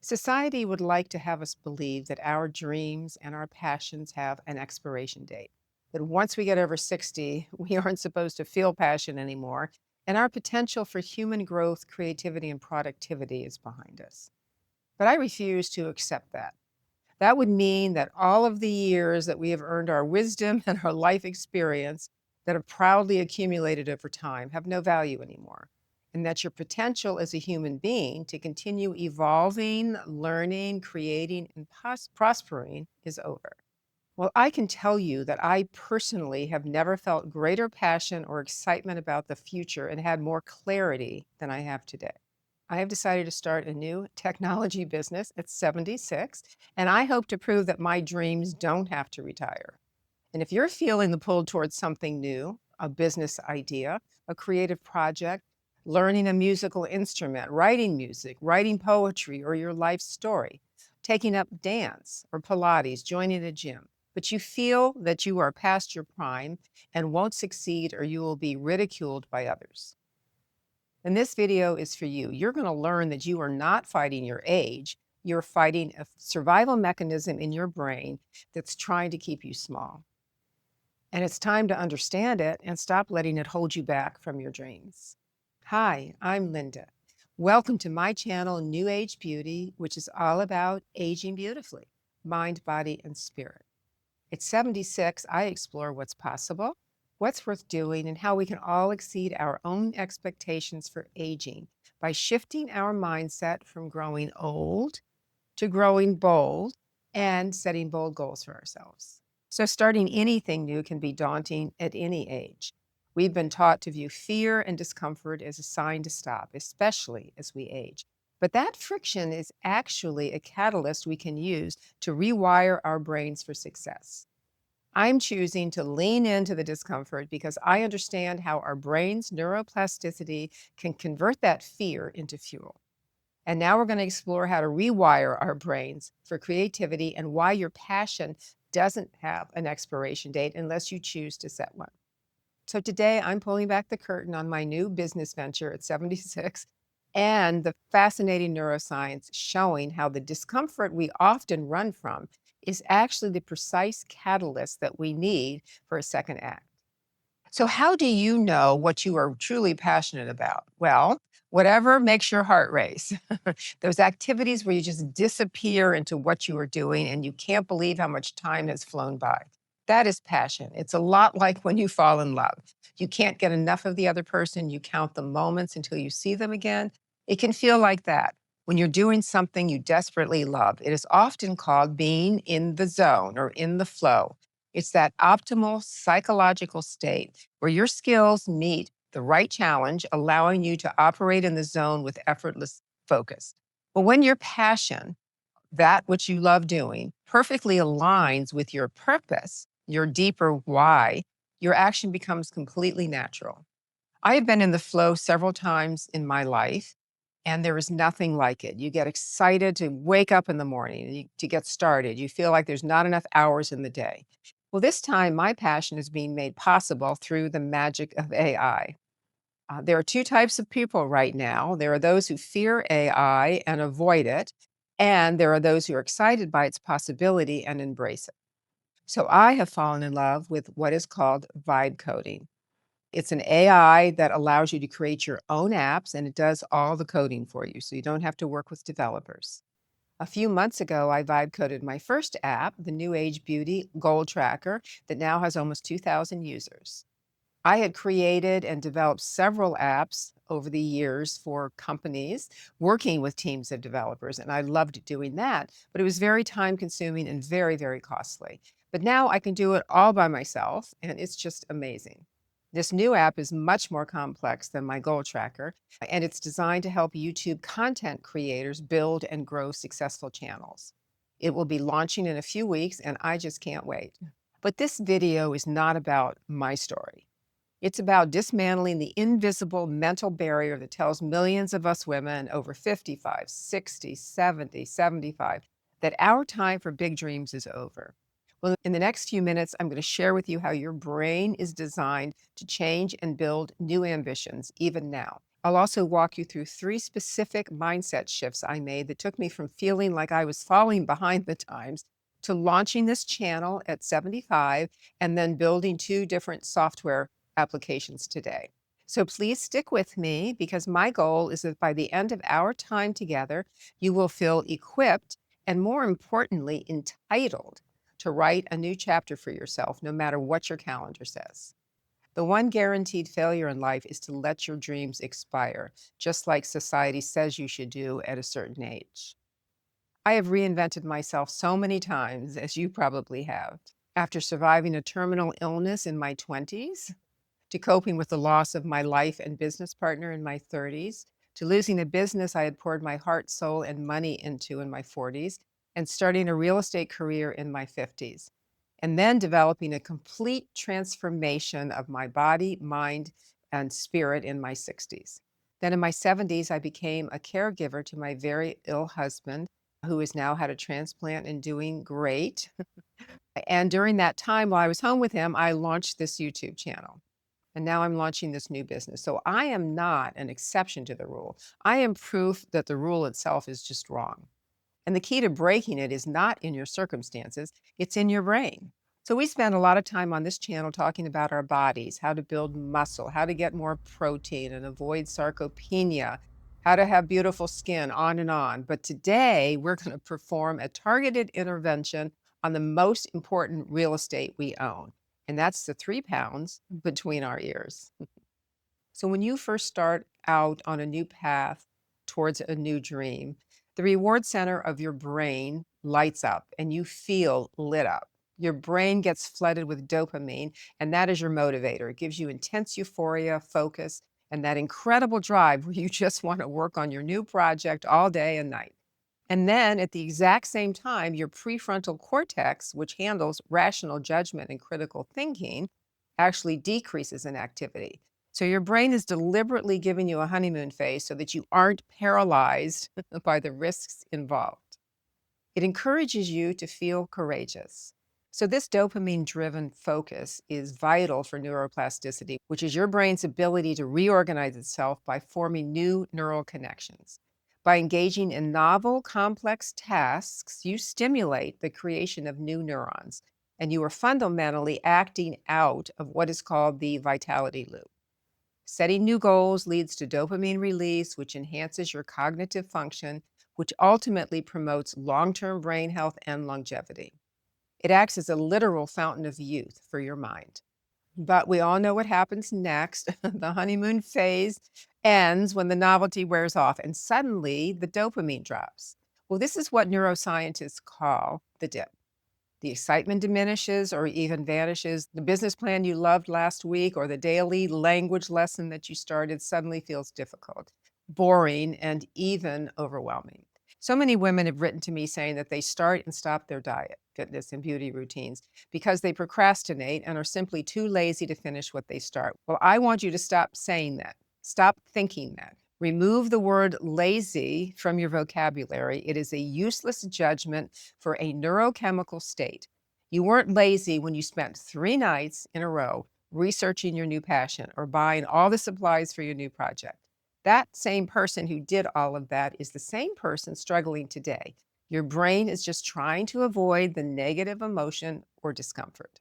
Society would like to have us believe that our dreams and our passions have an expiration date. That once we get over 60, we aren't supposed to feel passion anymore, and our potential for human growth, creativity, and productivity is behind us. But I refuse to accept that. That would mean that all of the years that we have earned our wisdom and our life experience that have proudly accumulated over time have no value anymore. And that your potential as a human being to continue evolving, learning, creating, and prospering is over. Well, I can tell you that I personally have never felt greater passion or excitement about the future and had more clarity than I have today. I have decided to start a new technology business at 76, and I hope to prove that my dreams don't have to retire. And if you're feeling the pull towards something new, a business idea, a creative project, learning a musical instrument, writing music, writing poetry, or your life story, taking up dance or Pilates, joining a gym, but you feel that you are past your prime and won't succeed or you will be ridiculed by others. And this video is for you. You're going to learn that you are not fighting your age. You're fighting a survival mechanism in your brain that's trying to keep you small. And it's time to understand it and stop letting it hold you back from your dreams. Hi, I'm Linda. Welcome to my channel, New Age Beauty, which is all about aging beautifully, mind, body, and spirit. At 76, I explore what's possible, what's worth doing, and how we can all exceed our own expectations for aging by shifting our mindset from growing old to growing bold and setting bold goals for ourselves. So, starting anything new can be daunting at any age. We've been taught to view fear and discomfort as a sign to stop, especially as we age. But that friction is actually a catalyst we can use to rewire our brains for success. I'm choosing to lean into the discomfort because I understand how our brain's neuroplasticity can convert that fear into fuel. And now we're going to explore how to rewire our brains for creativity and why your passion doesn't have an expiration date unless you choose to set one. So today I'm pulling back the curtain on my new business venture at 76 and the fascinating neuroscience showing how the discomfort we often run from is actually the precise catalyst that we need for a second act. So, how do you know what you are truly passionate about? Well, whatever makes your heart race. Those activities where you just disappear into what you are doing and you can't believe how much time has flown by. That is passion. It's a lot like when you fall in love. You can't get enough of the other person. You count the moments until you see them again. It can feel like that when you're doing something you desperately love. It is often called being in the zone or in the flow. It's that optimal psychological state where your skills meet the right challenge, allowing you to operate in the zone with effortless focus. But when your passion, that which you love doing, perfectly aligns with your purpose, your deeper why, your action becomes completely natural. I have been in the flow several times in my life, and there is nothing like it. You get excited to wake up in the morning, to get started. You feel like there's not enough hours in the day. Well, this time, my passion is being made possible through the magic of AI. There are two types of people right now. There are those who fear AI and avoid it, and there are those who are excited by its possibility and embrace it. So I have fallen in love with what is called vibe coding. It's an AI that allows you to create your own apps, and it does all the coding for you, so you don't have to work with developers. A few months ago, I vibe coded my first app, the NewAgeBeauty Goal Tracker, that now has almost 2,000 users. I had created and developed several apps over the years for companies working with teams of developers, and I loved doing that, but it was very time consuming and very, very costly. But now I can do it all by myself, and it's just amazing. This new app is much more complex than my goal tracker, and it's designed to help YouTube content creators build and grow successful channels. It will be launching in a few weeks, and I just can't wait. But this video is not about my story. It's about dismantling the invisible mental barrier that tells millions of us women over 55, 60, 70, 75 that our time for big dreams is over. Well, in the next few minutes, I'm going to share with you how your brain is designed to change and build new ambitions, even now. I'll also walk you through 3 specific mindset shifts I made that took me from feeling like I was falling behind the times to launching this channel at 75 and then building 2 different software applications today. So please stick with me because my goal is that by the end of our time together, you will feel equipped and, more importantly, entitled to write a new chapter for yourself, no matter what your calendar says. The one guaranteed failure in life is to let your dreams expire, just like society says you should do at a certain age. I have reinvented myself so many times, as you probably have. After surviving a terminal illness in my 20s, to coping with the loss of my life and business partner in my 30s, to losing a business I had poured my heart, soul, and money into in my 40s, and starting a real estate career in my 50s, and then developing a complete transformation of my body, mind, and spirit in my 60s. Then in my 70s, I became a caregiver to my very ill husband, who has now had a transplant and doing great. And during that time, while I was home with him, I launched this YouTube channel. And now I'm launching this new business. So I am not an exception to the rule. I am proof that the rule itself is just wrong. And the key to breaking it is not in your circumstances, it's in your brain. So we spend a lot of time on this channel talking about our bodies, how to build muscle, how to get more protein and avoid sarcopenia, how to have beautiful skin, on and on. But today we're going to perform a targeted intervention on the most important real estate we own. And that's the 3 pounds between our ears. So when you first start out on a new path towards a new dream, the reward center of your brain lights up and you feel lit up. Your brain gets flooded with dopamine, and that is your motivator. It gives you intense euphoria, focus, and that incredible drive where you just want to work on your new project all day and night. And then at the exact same time, your prefrontal cortex, which handles rational judgment and critical thinking, actually decreases in activity. So your brain is deliberately giving you a honeymoon phase so that you aren't paralyzed by the risks involved. It encourages you to feel courageous. So this dopamine-driven focus is vital for neuroplasticity, which is your brain's ability to reorganize itself by forming new neural connections. By engaging in novel, complex tasks, you stimulate the creation of new neurons, and you are fundamentally acting out of what is called the vitality loop. Setting new goals leads to dopamine release, which enhances your cognitive function, which ultimately promotes long-term brain health and longevity. It acts as a literal fountain of youth for your mind. But we all know what happens next. The honeymoon phase ends when the novelty wears off, and suddenly the dopamine drops. Well, this is what neuroscientists call the dip. The excitement diminishes or even vanishes. The business plan you loved last week or the daily language lesson that you started suddenly feels difficult, boring, and even overwhelming. So many women have written to me saying that they start and stop their diet, fitness, and beauty routines because they procrastinate and are simply too lazy to finish what they start. Well, I want you to stop saying that. Stop thinking that. Remove the word lazy from your vocabulary. It is a useless judgment for a neurochemical state. You weren't lazy when you spent 3 nights in a row researching your new passion or buying all the supplies for your new project. That same person who did all of that is the same person struggling today. Your brain is just trying to avoid the negative emotion or discomfort.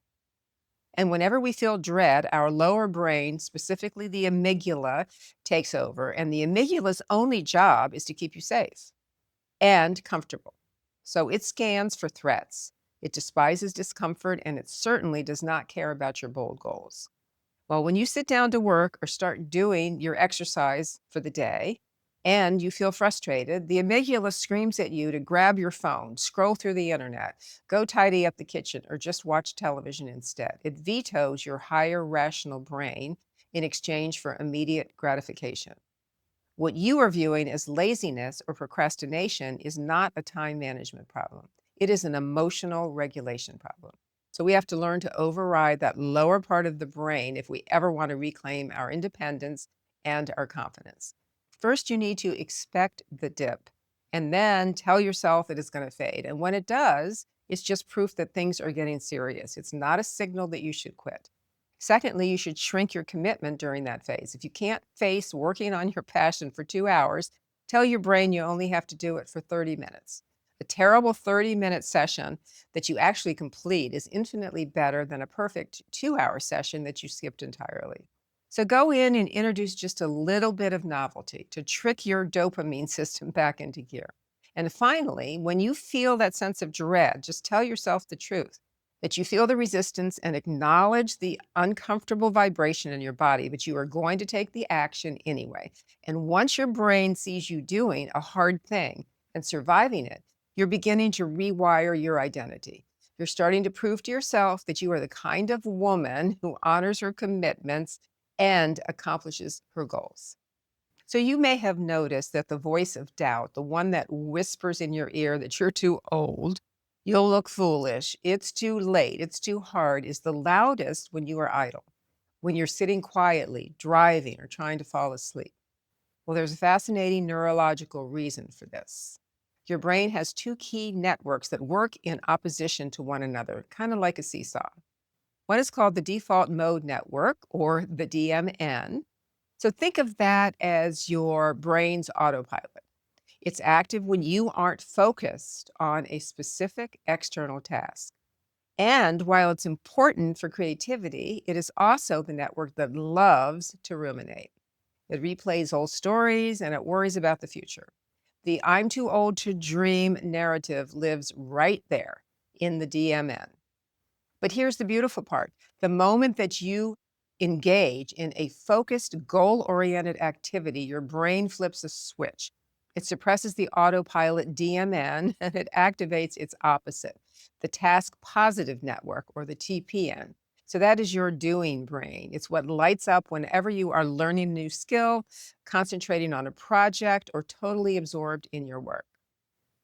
And whenever we feel dread, our lower brain, specifically the amygdala, takes over. And the amygdala's only job is to keep you safe and comfortable. So it scans for threats. It despises discomfort, and it certainly does not care about your bold goals. Well, when you sit down to work or start doing your exercise for the day and you feel frustrated, the amygdala screams at you to grab your phone, scroll through the internet, go tidy up the kitchen, or just watch television instead. It vetoes your higher rational brain in exchange for immediate gratification. What you are viewing as laziness or procrastination is not a time management problem. It is an emotional regulation problem. So we have to learn to override that lower part of the brain if we ever want to reclaim our independence and our confidence. First, you need to expect the dip and then tell yourself that it's going to fade. And when it does, it's just proof that things are getting serious. It's not a signal that you should quit. Secondly, you should shrink your commitment during that phase. If you can't face working on your passion for 2 hours, tell your brain you only have to do it for 30 minutes. A terrible 30-minute session that you actually complete is infinitely better than a perfect 2-hour session that you skipped entirely. So go in and introduce just a little bit of novelty to trick your dopamine system back into gear. And finally, when you feel that sense of dread, just tell yourself the truth that you feel the resistance and acknowledge the uncomfortable vibration in your body, but you are going to take the action anyway. And once your brain sees you doing a hard thing and surviving it, you're beginning to rewire your identity. You're starting to prove to yourself that you are the kind of woman who honors her commitments and accomplishes her goals. So you may have noticed that the voice of doubt, the one that whispers in your ear that you're too old, you'll look foolish, it's too late, it's too hard, is the loudest when you are idle, when you're sitting quietly, driving, or trying to fall asleep. Well, there's a fascinating neurological reason for this. Your brain has two key networks that work in opposition to one another, kind of like a seesaw. One is called the default mode network, or the DMN. So think of that as your brain's autopilot. It's active when you aren't focused on a specific external task. And while it's important for creativity, it is also the network that loves to ruminate. It replays old stories and it worries about the future. The I'm too old to dream narrative lives right there in the DMN. But here's the beautiful part. The moment that you engage in a focused, goal-oriented activity, your brain flips a switch. It suppresses the autopilot DMN and it activates its opposite, the task positive network, or the TPN. So that is your doing brain. It's what lights up whenever you are learning a new skill, concentrating on a project, or totally absorbed in your work.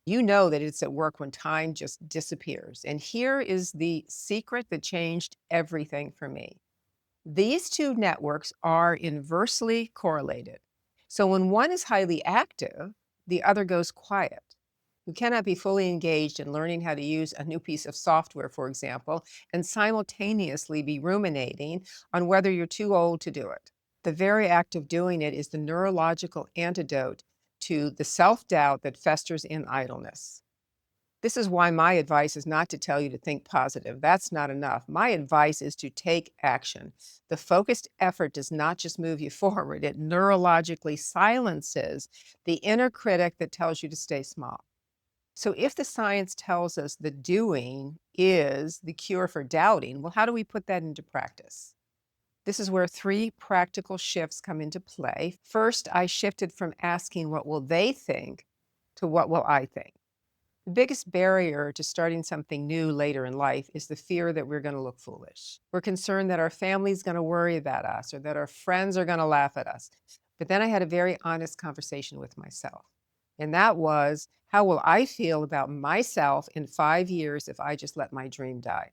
You know that it's at work when time just disappears. And here is the secret that changed everything for me. These two networks are inversely correlated. So when one is highly active, the other goes quiet. You cannot be fully engaged in learning how to use a new piece of software, for example, and simultaneously be ruminating on whether you're too old to do it. The very act of doing it is the neurological antidote to the self-doubt that festers in idleness. This is why my advice is not to tell you to think positive. That's not enough. My advice is to take action. The focused effort does not just move you forward, it neurologically silences the inner critic that tells you to stay small. So if the science tells us the doing is the cure for doubting, well, how do we put that into practice? This is where three practical shifts come into play. First, I shifted from asking what will they think to what will I think. The biggest barrier to starting something new later in life is the fear that we're going to look foolish. We're concerned that our family's going to worry about us or that our friends are going to laugh at us. But then I had a very honest conversation with myself. And that was, how will I feel about myself in 5 years if I just let my dream die?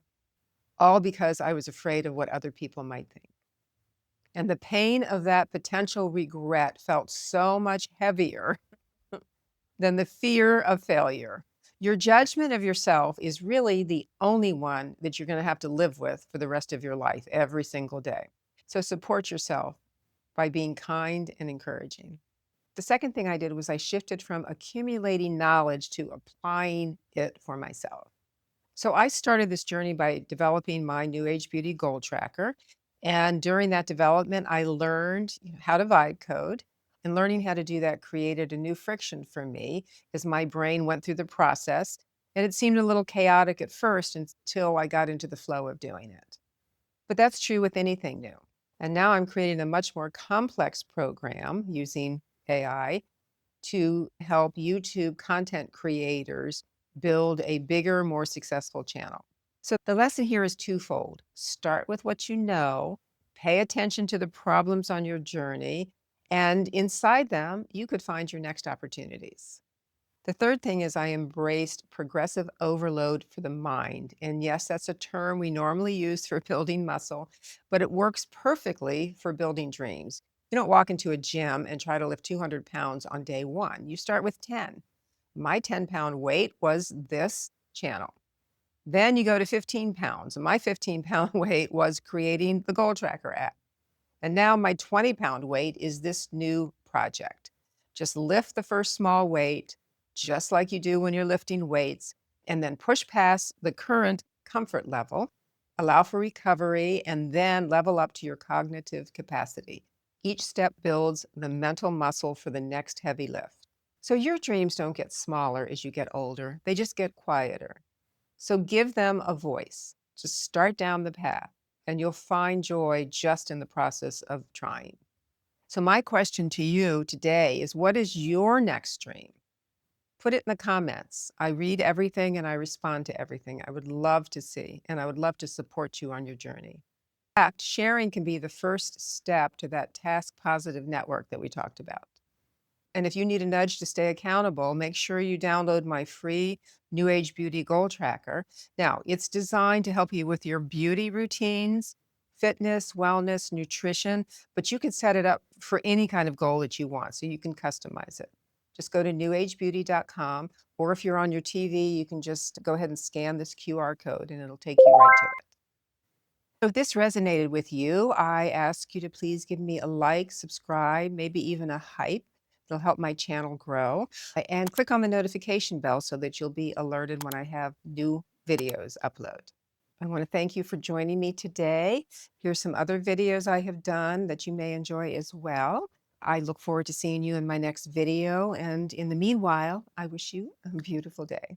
All because I was afraid of what other people might think. And the pain of that potential regret felt so much heavier than the fear of failure. Your judgment of yourself is really the only one that you're going to have to live with for the rest of your life, every single day. So support yourself by being kind and encouraging. The second thing I did was I shifted from accumulating knowledge to applying it for myself. So I started this journey by developing my NewAgeBeauty goal tracker. And during that development, I learned how to vibe code. And learning how to do that created a new friction for me as my brain went through the process. And it seemed a little chaotic at first until I got into the flow of doing it. But that's true with anything new. And now I'm creating a much more complex program using AI to help YouTube content creators build a bigger, more successful channel. So the lesson here is twofold. Start with what you know, pay attention to the problems on your journey, and inside them, you could find your next opportunities. The third thing is I embraced progressive overload for the mind. And yes, that's a term we normally use for building muscle, but it works perfectly for building dreams. You don't walk into a gym and try to lift 200 pounds on day one. You start with 10. My 10-pound weight was this channel. Then you go to 15 pounds. And my 15-pound weight was creating the Goal Tracker app. And now my 20-pound weight is this new project. Just lift the first small weight, just like you do when you're lifting weights, and then push past the current comfort level, allow for recovery, and then level up to your cognitive capacity. Each step builds the mental muscle for the next heavy lift. So your dreams don't get smaller as you get older, they just get quieter. So give them a voice. Just start down the path, and you'll find joy just in the process of trying. So, my question to you today is, what is your next dream? Put it in the comments. I read everything and I respond to everything. I would love to see, and I would love to support you on your journey. In fact, sharing can be the first step to that task positive network that we talked about. And if you need a nudge to stay accountable, make sure you download my free New Age Beauty Goal Tracker. Now, it's designed to help you with your beauty routines, fitness, wellness, nutrition, but you can set it up for any kind of goal that you want, so you can customize it. Just go to newagebeauty.com, or if you're on your TV, you can just go ahead and scan this QR code and it'll take you right to it. So if this resonated with you, I ask you to please give me a like, subscribe, maybe even a hype. It'll help my channel grow. And click on the notification bell so that you'll be alerted when I have new videos upload. I want to thank you for joining me today. Here's some other videos I have done that you may enjoy as well. I look forward to seeing you in my next video. And in the meanwhile, I wish you a beautiful day.